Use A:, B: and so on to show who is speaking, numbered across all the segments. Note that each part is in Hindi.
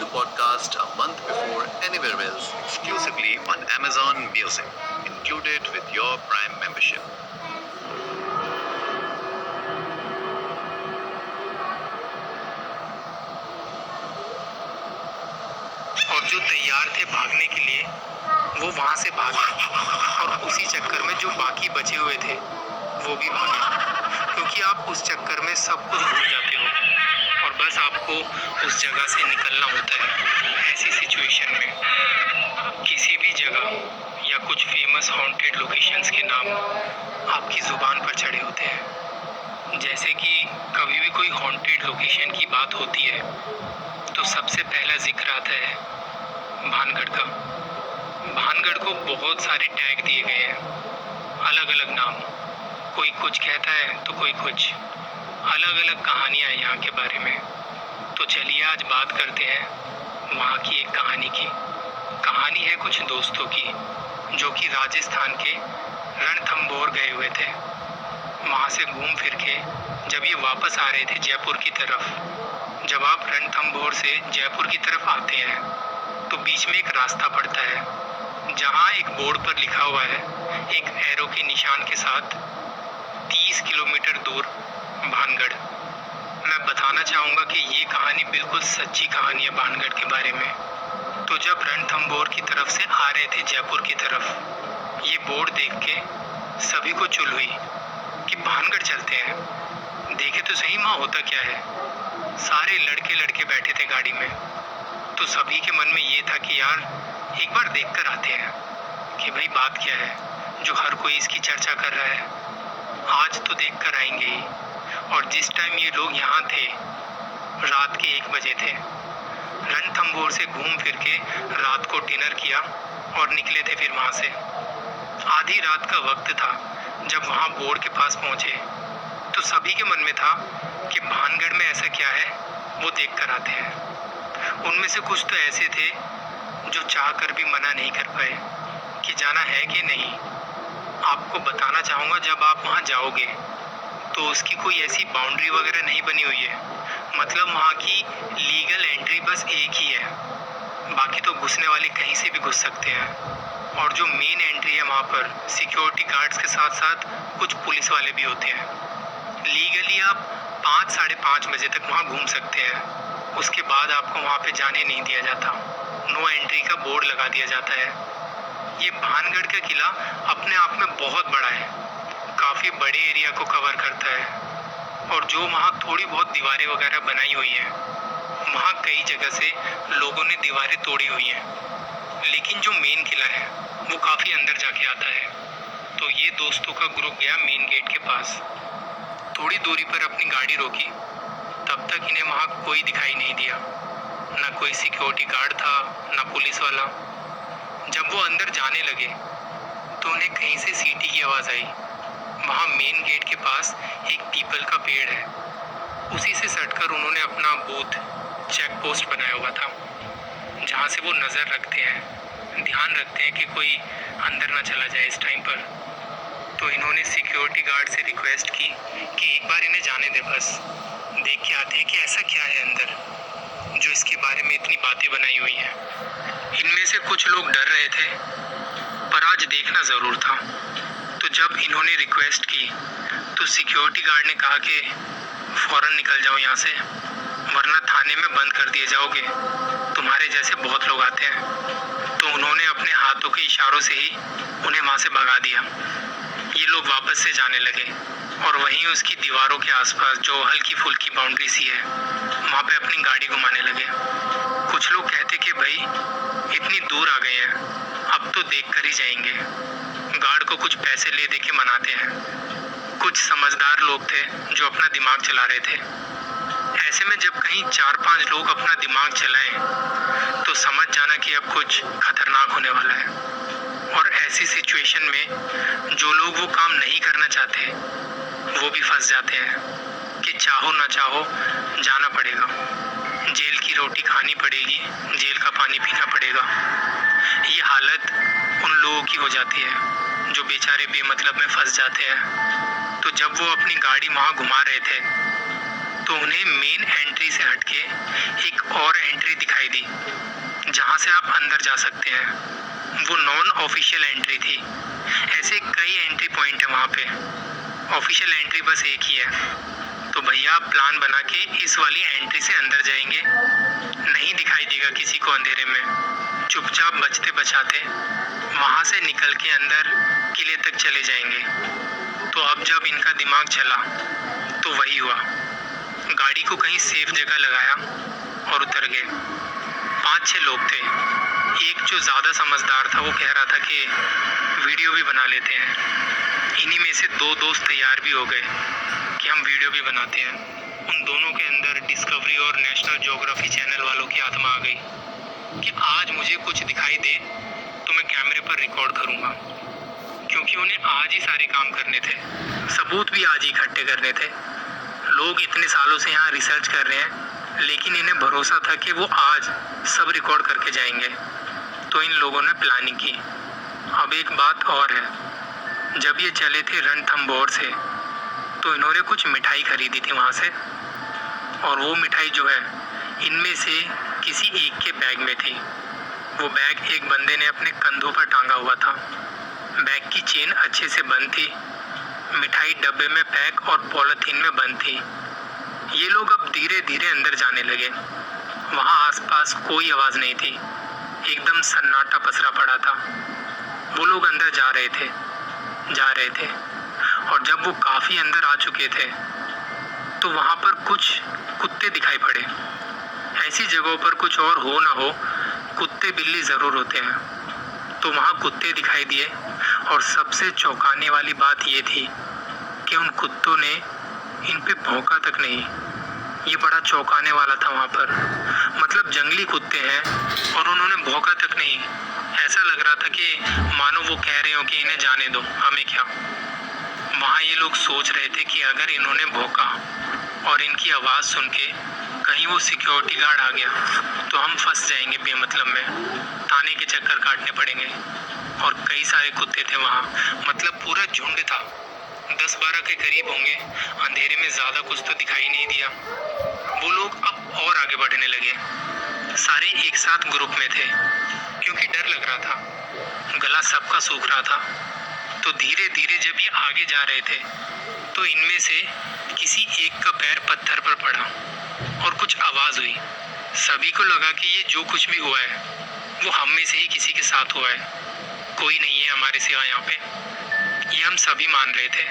A: the podcast a month before anywhere else, exclusively on Amazon Music, included with your Prime membership.
B: और जो तैयार थे भागने के लिए वो वहां से भागे और उसी चक्कर में जो बाकी बचे हुए थे वो भी भागे, क्योंकि आप उस चक्कर में सब कुछ भूल जाते हो और बस आपको उस जगह से निकलना होता है। ऐसी सिचुएशन में किसी भी जगह या कुछ फेमस हॉन्टेड लोकेशंस के नाम आपकी ज़ुबान पर चढ़े होते हैं। जैसे कि कभी भी कोई हॉन्टेड लोकेशन की बात होती है तो सबसे पहला जिक्र आता है भानगढ़ का। भानगढ़ को बहुत सारे टैग दिए गए हैं, अलग अलग नाम, कोई कुछ कहता है तो कोई कुछ, अलग अलग कहानियाँ हैं यहाँ के बारे में। तो चलिए आज बात करते हैं वहाँ की एक कहानी की। कहानी है कुछ दोस्तों की जो कि राजस्थान के रणथंभौर गए हुए थे। वहाँ से घूम फिर के जब ये वापस आ रहे थे जयपुर की तरफ, जब आप रणथंभौर से जयपुर की तरफ आते हैं तो बीच में एक रास्ता पड़ता है जहाँ एक बोर्ड पर लिखा हुआ है एक एरो के निशान के साथ 30 किलोमीटर दूर भानगढ़। मैं बताना चाहूँगा कि ये कहानी बिल्कुल सच्ची कहानी है भानगढ़ के बारे में। तो जब रणथंभौर की तरफ से आ रहे थे जयपुर की तरफ, ये बोर्ड देख के सभी को चुल हुई कि भानगढ़ चलते हैं, देखे तो सही वहाँ होता क्या है। सारे लड़के लड़के बैठे थे गाड़ी में, तो सभी के मन में ये था कि यार एक बार देख कर आते हैं कि भाई बात क्या है जो हर कोई इसकी चर्चा कर रहा है। आज तो देख कर आएंगे ही। और जिस टाइम ये लोग यहाँ थे रात के 1 बजे थे। रणथंभौर से घूम फिर के रात को डिनर किया और निकले थे फिर वहाँ से। आधी रात का वक्त था जब वहाँ बोर्ड के पास पहुँचे तो सभी के मन में था कि भानगढ़ में ऐसा क्या है वो देख कर आते हैं। उनमें से कुछ तो ऐसे थे जो चाह कर भी मना नहीं कर पाए कि जाना है कि नहीं। आपको बताना चाहूँगा जब आप वहाँ जाओगे तो उसकी कोई ऐसी बाउंड्री वगैरह नहीं बनी हुई है, मतलब वहाँ की लीगल एंट्री बस एक ही है, बाकी तो घुसने वाले कहीं से भी घुस सकते हैं। और जो मेन एंट्री है वहाँ पर सिक्योरिटी गार्ड्स के साथ साथ कुछ पुलिस वाले भी होते हैं। लीगली आप 5 साढ़े 5 बजे तक वहाँ घूम सकते हैं, उसके बाद आपको वहाँ पे जाने नहीं दिया जाता, नो एंट्री का बोर्ड लगा दिया जाता है। ये भानगढ़ का किला अपने आप में बहुत बड़ा है, काफ़ी बड़े एरिया को कवर करता है। और जो वहाँ थोड़ी बहुत दीवारें वगैरह बनाई हुई हैं, वहाँ कई जगह से लोगों ने दीवारें तोड़ी हुई हैं, लेकिन जो मेन किला है वो काफ़ी अंदर जाके आता है। तो ये दोस्तों का ग्रुप गया मेन गेट के पास, थोड़ी दूरी पर अपनी गाड़ी रोकी। तब तक इन्हें वहाँ कोई दिखाई नहीं दिया, ना कोई सिक्योरिटी गार्ड था ना पुलिस वाला। जब वो अंदर जाने लगे तो उन्हें कहीं से सीटी की आवाज़ आई। वहाँ मेन गेट के पास एक पीपल का पेड़ है, उसी से सटकर उन्होंने अपना बूथ चेक पोस्ट बनाया हुआ था जहाँ से वो नज़र रखते हैं, ध्यान रखते हैं कि कोई अंदर ना चला जाए इस टाइम पर। तो इन्होंने सिक्योरिटी गार्ड से रिक्वेस्ट की कि एक बार इन्हें जाने दे, बस देख के आते हैं कि ऐसा क्या है अंदर जो इसके बारे में इतनी बातें बनाई हुई हैं। इनमें से कुछ लोग डर रहे थे पर आज देखना ज़रूर था। तो जब इन्होंने रिक्वेस्ट की तो सिक्योरिटी गार्ड ने कहा कि फ़ौरन निकल जाओ यहाँ से, वरना थाने में बंद कर दिए जाओगे, तुम्हारे जैसे बहुत लोग आते हैं। तो उन्होंने अपने हाथों के इशारों से ही उन्हें वहाँ से भगा दिया। ये लोग वापस से जाने लगे और वहीं उसकी दीवारों के आसपास जो हल्की फुल्की बाउंड्री सी है वहाँ पे अपनी गाड़ी घुमाने लगे। कुछ लोग कहते कि भाई इतनी दूर आ गए हैं, अब तो देख कर ही जाएंगे, गार्ड को कुछ पैसे ले दे के मनाते हैं। कुछ समझदार लोग थे जो अपना दिमाग चला रहे थे। ऐसे में जब कहीं 4-5 लोग अपना दिमाग चलाएं तो समझ जाना कि अब कुछ खतरनाक होने वाला है। और ऐसी सिचुएशन में जो लोग वो काम नहीं करना चाहते वो भी फंस जाते हैं कि चाहो ना चाहो जाना पड़ेगा, जेल की रोटी खानी पड़ेगी, जेल का पानी पीना पड़ेगा। ये हालत उन लोगों की हो जाती है जो बेचारे बेमतलब में फंस जाते हैं। तो जब वो अपनी गाड़ी वहाँ घुमा रहे थे तो उन्हें मेन एंट्री से हटके एक और एंट्री दिखाई दी जहाँ से आप अंदर जा सकते हैं। वो नॉन ऑफिशियल एंट्री थी। ऐसे कई एंट्री पॉइंट है वहाँ पे, ऑफिशियल एंट्री बस एक ही है। तो भैया आप प्लान बना के इस वाली एंट्री से अंदर जाएंगे, नहीं दिखाई देगा किसी को अंधेरे में। चुपचाप बचते बचाते वहाँ से निकल के अंदर किले तक चले जाएंगे। तो अब जब इनका दिमाग चला तो वही हुआ, गाड़ी को कहीं सेफ जगह लगाया और उतर गए। 5-6 लोग थे। एक जो ज़्यादा समझदार था वो कह रहा था कि वीडियो भी बना लेते हैं। इन्हीं में से 2 दोस्त तैयार भी हो गए कि हम वीडियो भी बनाते हैं। उन दोनों के अंदर डिस्कवरी और नेशनल ज्योग्राफी चैनल वालों की आत्मा आ गई कि आज मुझे कुछ दिखाई दे तो मैं कैमरे पर रिकॉर्ड करूँगा, क्योंकि उन्हें आज ही सारे काम करने थे, सबूत भी आज ही इकट्ठे करने थे। लोग इतने सालों से यहाँ रिसर्च कर रहे हैं, लेकिन इन्हें भरोसा था कि वो आज सब रिकॉर्ड करके जाएंगे। तो इन लोगों ने प्लानिंग की। अब एक बात और है, जब ये चले थे रणथंभौर से तो इन्होंने कुछ मिठाई खरीदी थी वहाँ से, और वो मिठाई जो है इनमें से किसी एक के बैग में थी। वो बैग एक बंदे ने अपने कंधों पर टांगा हुआ था। बैग की चेन अच्छे से बंद थी, मिठाई डब्बे में पैक और पॉलिथीन में बंद थी। ये लोग अब धीरे धीरे अंदर जाने लगे। वहाँ आसपास कोई आवाज़ नहीं थी, एकदम सन्नाटा पसरा पड़ा था। वो लोग अंदर जा रहे थे और जब वो काफ़ी अंदर आ चुके थे तो वहाँ पर कुछ कुत्ते दिखाई पड़े। ऐसी जगहों पर कुछ और हो ना हो, कुत्ते बिल्ली ज़रूर होते हैं। तो वहाँ कुत्ते दिखाई दिए, और सबसे चौंकाने वाली बात ये थी कि उन कुत्तों ने इन पे भौंका तक नहीं। ये बड़ा चौंकाने वाला था वहाँ पर। मतलब जंगली कुत्ते हैं और उन्होंने भौंका तक नहीं। ऐसा लग रहा था कि मानो वो कह रहे हो कि इन्हें जाने दो, हमें क्या। वहाँ ये लोग सोच रहे थे कि अगर इन्होंने भौंका और इनकी आवाज़ सुन के कहीं वो सिक्योरिटी गार्ड आ गया तो हम फंस जाएंगे बेमतलब में, थाने के चक्कर काटने पड़ेंगे। और कई सारे कुत्ते थे वहाँ, मतलब पूरा झुंड था, 10-12 के करीब होंगे। अंधेरे में ज़्यादा कुछ तो दिखाई नहीं दिया। वो लोग अब और आगे बढ़ने लगे। सारे एक साथ ग्रुप में थे, क्योंकि डर लग रहा था, गला सबका सूख रहा था। तो धीरे धीरे जब ये आगे जा रहे थे तो इनमें से किसी एक का पैर पत्थर पर पड़ा और कुछ आवाज़ हुई। सभी को लगा कि ये जो कुछ भी हुआ है वो हम में से ही किसी के साथ हुआ है, कोई नहीं है हमारे सिवा यहाँ पे, ये हम सभी मान रहे थे।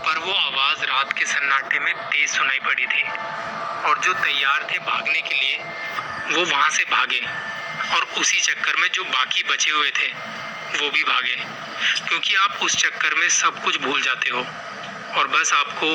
B: पर वो आवाज़ रात के सन्नाटे में तेज सुनाई पड़ी थी, और जो तैयार थे भागने के लिए वो वहाँ से भागे, और उसी चक्कर में जो बाकी बचे हुए थे वो भी भागे। क्योंकि आप उस चक्कर में सब कुछ भूल जाते हो और बस आपको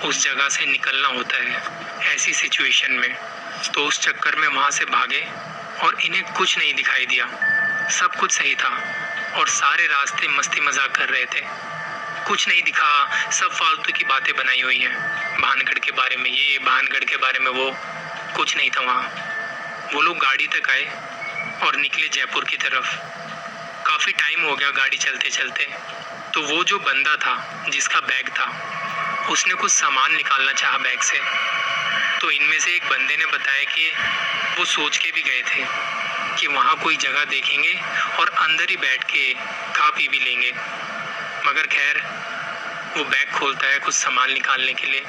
B: उस जगह से निकलना होता है ऐसी सिचुएशन में। तो उस चक्कर में वहाँ से भागे और इन्हें कुछ नहीं दिखाई दिया, सब कुछ सही था और सारे रास्ते मस्ती मजाक कर रहे थे। कुछ नहीं दिखा, सब फालतू की बातें बनाई हुई हैं, भानगढ़ के बारे में ये, भानगढ़ के बारे में वो, कुछ नहीं था वहाँ। वो लोग गाड़ी तक आए और निकले जयपुर की तरफ। काफ़ी टाइम हो गया गाड़ी चलते चलते। तो वो जो बंदा था जिसका बैग था, उसने कुछ सामान निकालना चाहा बैग से। तो इनमें से एक बंदे ने बताया कि वो सोच के भी गए थे कि वहाँ कोई जगह देखेंगे और अंदर ही बैठ के खा पी भी लेंगे। मगर खैर वो बैग खोलता है कुछ सामान निकालने के लिए।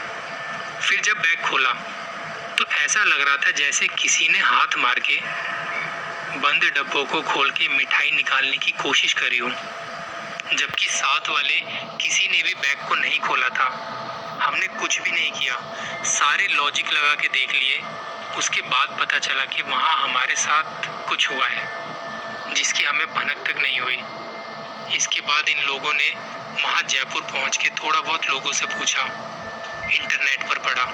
B: फिर जब बैग खोला तो ऐसा लग रहा था जैसे किसी ने हाथ मार के बंद डब्बों को खोल के मिठाई निकालने की कोशिश करी हो, जबकि साथ वाले किसी ने भी बैग को नहीं खोला था। हमने कुछ भी नहीं किया, सारे लॉजिक लगा के देख लिए। उसके बाद पता चला कि वहाँ हमारे साथ कुछ हुआ है जिसकी हमें भनक तक नहीं हुई। इसके बाद इन लोगों ने वहाँ जयपुर पहुँच के थोड़ा बहुत लोगों से पूछा, इंटरनेट पर पढ़ा,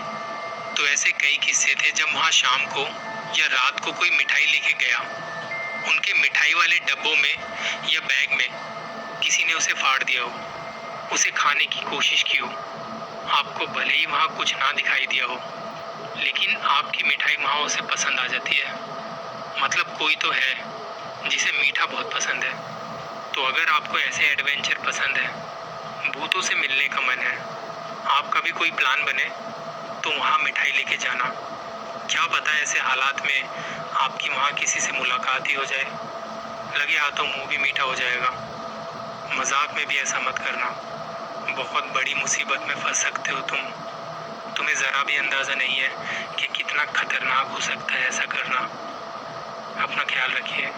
B: तो ऐसे कई किस्से थे जब वहाँ शाम को या रात को कोई मिठाई लेके गया, उनके मिठाई वाले डब्बों में या बैग में किसी ने उसे फाड़ दिया हो, उसे खाने की कोशिश की हो। आपको भले ही वहाँ कुछ ना दिखाई दिया हो, लेकिन आपकी मिठाई वहाँ उसे पसंद आ जाती है। मतलब कोई तो है जिसे मीठा बहुत पसंद है। तो अगर आपको ऐसे एडवेंचर पसंद है, भूतों से मिलने का मन है, आपका भी कोई प्लान बने तो वहाँ मिठाई लेके जाना। क्या पता ऐसे हालात में आपकी वहाँ किसी से मुलाकात ही हो जाए, लगे हाथों मुंह भी मीठा हो जाएगा। मजाक में भी ऐसा मत करना, बहुत बड़ी मुसीबत में फंस सकते हो तुम। तुम्हें ज़रा भी अंदाज़ा नहीं है कि कितना खतरनाक हो सकता है ऐसा करना। अपना ख्याल रखिए।